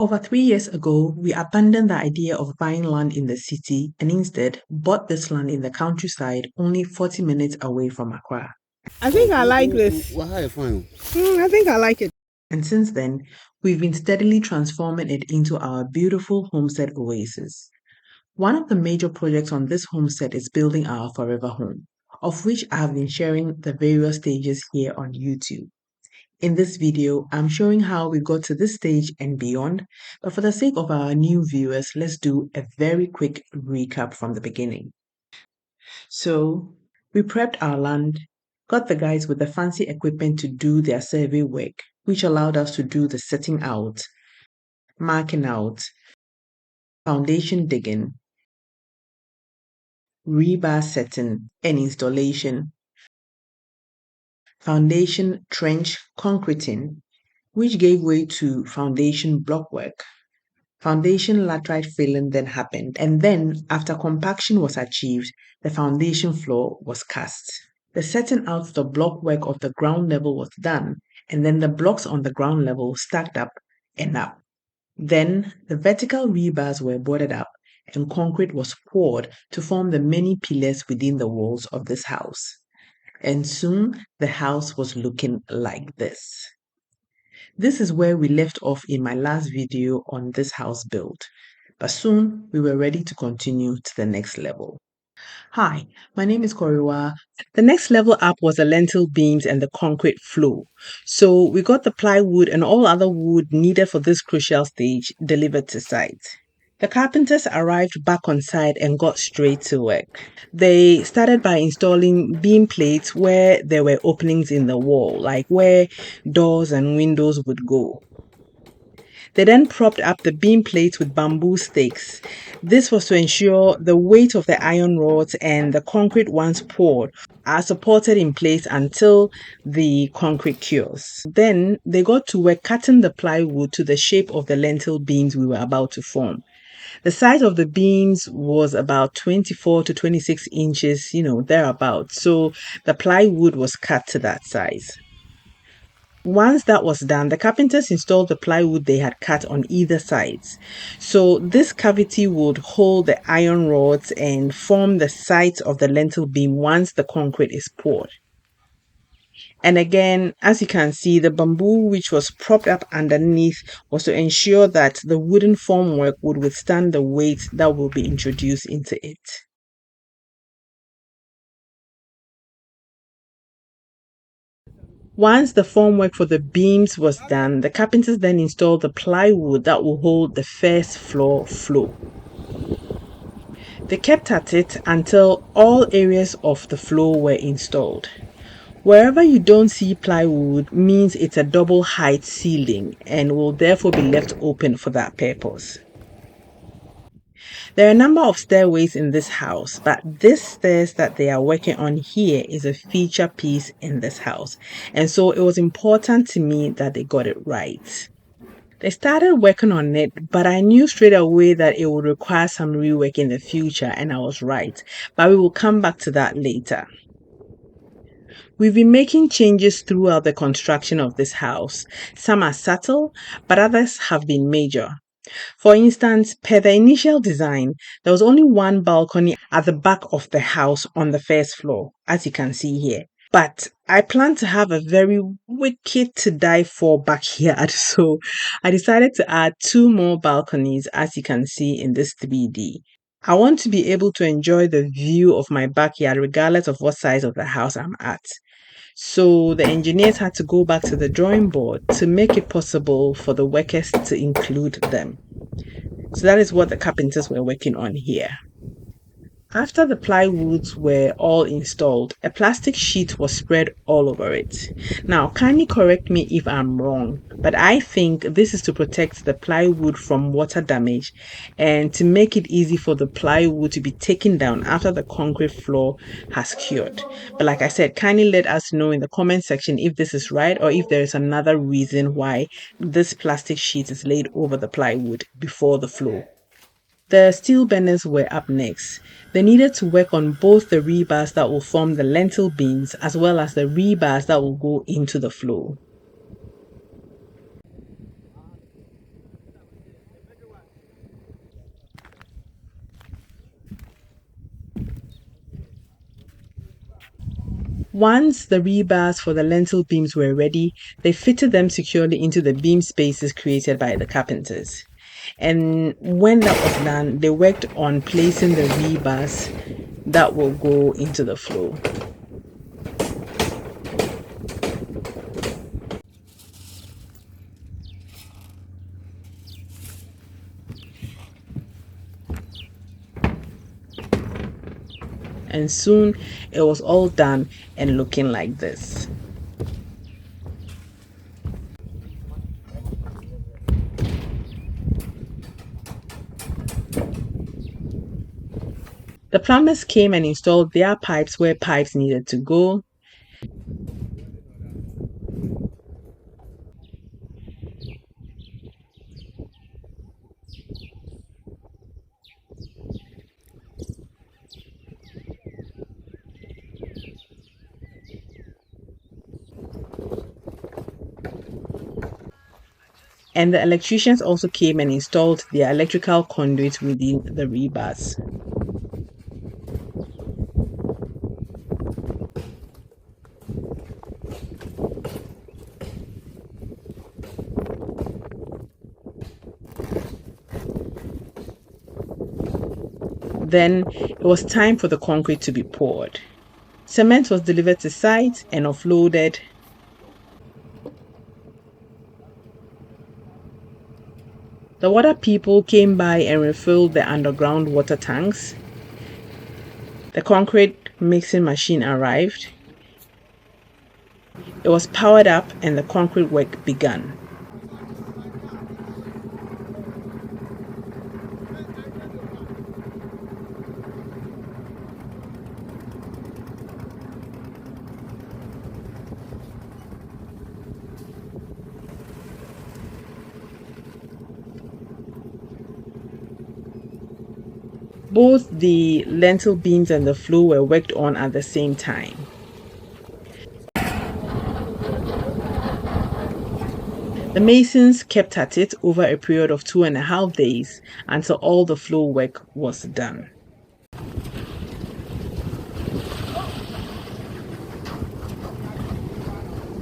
Over 3 years ago, we abandoned the idea of buying land in the city and instead bought this land in the countryside only 40 minutes away from Accra. I think I like this. I think I like it. And since then, we've been steadily transforming it into our beautiful homestead oasis. One of the major projects on this homestead is building our forever home, of which I have been sharing the various stages here on YouTube. In this video, I'm showing how we got to this stage and beyond, but for the sake of our new viewers, let's do a very quick recap from the beginning. So, we prepped our land, got the guys with the fancy equipment to do their survey work, which allowed us to do the setting out, marking out, foundation digging, rebar setting, and installation, foundation trench concreting, which gave way to foundation block work. Foundation laterite filling then happened, and then, after compaction was achieved, the foundation floor was cast. The setting out the block work of the ground level was done, and then the blocks on the ground level stacked up and up. Then, the vertical rebars were boarded up, and concrete was poured to form the many pillars within the walls of this house. And soon, the house was looking like this. This is where we left off in my last video on this house build, but soon we were ready to continue to the next level. Hi, my name is KOREWAA. The next level up was the lentil beams and the concrete floor. So we got the plywood and all other wood needed for this crucial stage delivered to site. The carpenters arrived back on site and got straight to work. They started by installing beam plates where there were openings in the wall, like where doors and windows would go. They then propped up the beam plates with bamboo stakes. This was to ensure the weight of the iron rods and the concrete once poured are supported in place until the concrete cures. Then they got to work cutting the plywood to the shape of the lentil beams we were about to form. The size of the beams was about 24 to 26 inches, thereabouts. So the plywood was cut to that size. Once that was done, the carpenters installed the plywood they had cut on either sides. So this cavity would hold the iron rods and form the sides of the lentil beam once the concrete is poured. And again, as you can see, the bamboo which was propped up underneath was to ensure that the wooden formwork would withstand the weight that will be introduced into it. Once the formwork for the beams was done, the carpenters then installed the plywood that will hold the first floor floor. They kept at it until all areas of the floor were installed. Wherever you don't see plywood means it's a double height ceiling and will therefore be left open for that purpose. There are a number of stairways in this house, but this stairs that they are working on here is a feature piece in this house. And so it was important to me that they got it right. They started working on it, but I knew straight away that it would require some rework in the future, and I was right. But we will come back to that later. We've been making changes throughout the construction of this house. Some are subtle, but others have been major. For instance, per the initial design, there was only one balcony at the back of the house on the first floor, as you can see here. But I plan to have a very wicked to die for backyard, so I decided to add 2 more balconies, as you can see in this 3D. I want to be able to enjoy the view of my backyard regardless of what size of the house I'm at. So the engineers had to go back to the drawing board to make it possible for the workers to include them. So that is what the carpenters were working on here. After the plywoods were all installed, a plastic sheet was spread all over it. Now, kindly correct me if I'm wrong, but I think this is to protect the plywood from water damage and to make it easy for the plywood to be taken down after the concrete floor has cured. But like I said, kindly let us know in the comment section if this is right or if there is another reason why this plastic sheet is laid over the plywood before the floor. The steel benders were up next. They needed to work on both the rebars that will form the lentil beams as well as the rebars that will go into the floor. Once the rebars for the lintel beams were ready, they fitted them securely into the beam spaces created by the carpenters. And when that was done, they worked on placing the rebars that will go into the floor. And soon it was all done and looking like this. The plumbers came and installed their pipes where pipes needed to go. And the electricians also came and installed their electrical conduit within the rebars. Then it was time for the concrete to be poured. Cement was delivered to site and offloaded. The water people came by and refilled the underground water tanks. The concrete mixing machine arrived. It was powered up and the concrete work began. Both the lintel beams and the floor were worked on at the same time. The masons kept at it over a period of 2.5 days until all the floor work was done.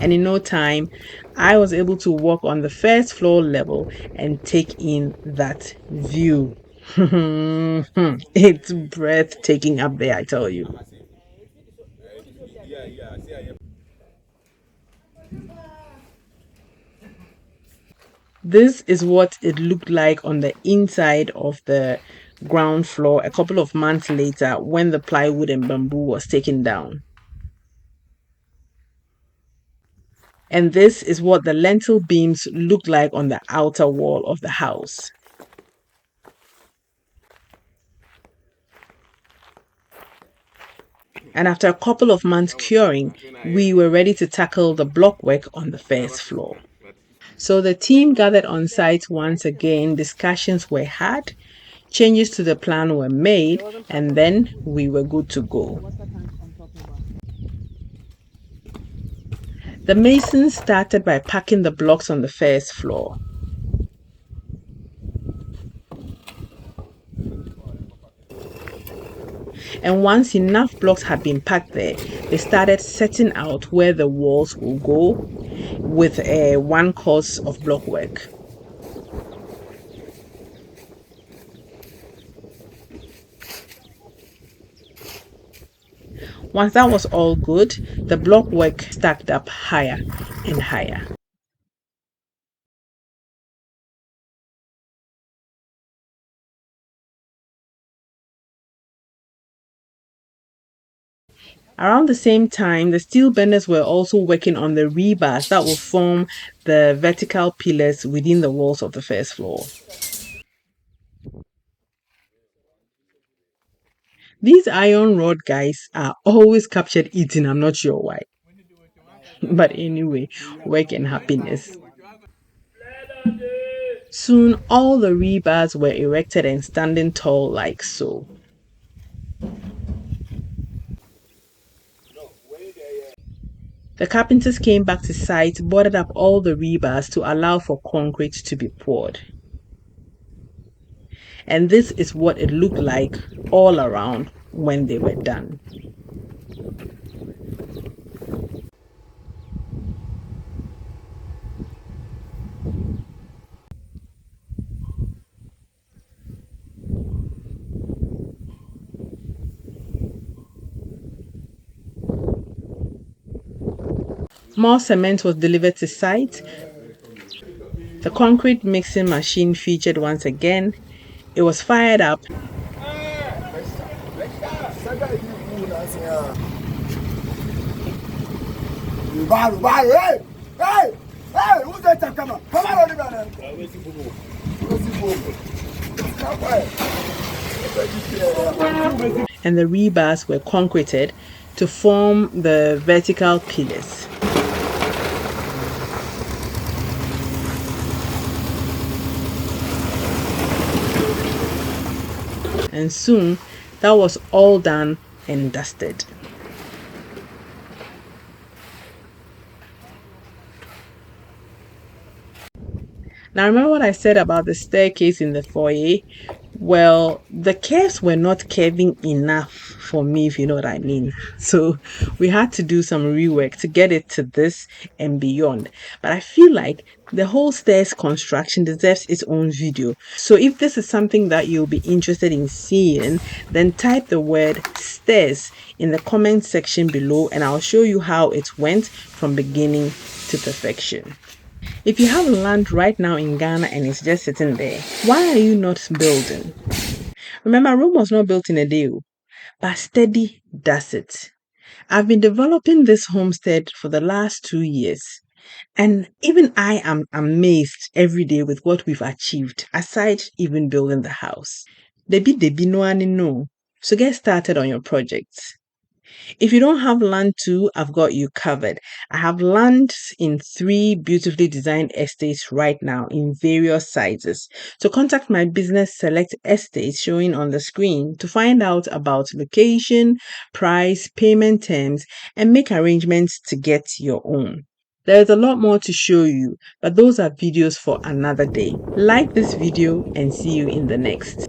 And in no time, I was able to walk on the first floor level and take in that view. It's breathtaking up there, I tell you. This is what it looked like on the inside of the ground floor a couple of months later when the plywood and bamboo was taken down. And this is what the lintel beams look like on the outer wall of the house. And after a couple of months curing, we were ready to tackle the block work on the first floor. So the team gathered on site once again, discussions were had, changes to the plan were made, and then we were good to go. The masons started by packing the blocks on the first floor. And once enough blocks had been packed there, they started setting out where the walls will go with one course of block work. Once that was all good, the block work stacked up higher and higher. Around the same time, the steel benders were also working on the rebars that will form the vertical pillars within the walls of the first floor. These iron rod guys are always captured eating, I'm not sure why. But anyway, work and happiness. Soon all the rebars were erected and standing tall like so. The carpenters came back to site, boarded up all the rebars to allow for concrete to be poured. And this is what it looked like all around when they were done. More cement was delivered to site. The concrete mixing machine featured once again. It was fired up. And the rebars were concreted to form the vertical pillars. And soon, that was all done and dusted. Now, remember what I said about the staircase in the foyer? Well, the curves were not curving enough for me, if you know what I mean. So we had to do some rework to get it to this and beyond. But I feel like the whole stairs construction deserves its own video. So if this is something that you'll be interested in seeing, then type the word stairs in the comment section below and I'll show you how it went from beginning to perfection. If you have land right now in Ghana and it's just sitting there, why are you not building? Remember, Rome was not built in a day, but steady does it. I've been developing this homestead for the last 2 years, and even I am amazed every day with what we've achieved, aside even building the house. Debi no ani no. So get started on your projects. If you don't have land too, I've got you covered. I have land in 3 beautifully designed estates right now in various sizes. So contact my business select estates showing on the screen to find out about location, price, payment terms, and make arrangements to get your own. There is a lot more to show you, but those are videos for another day. Like this video and see you in the next.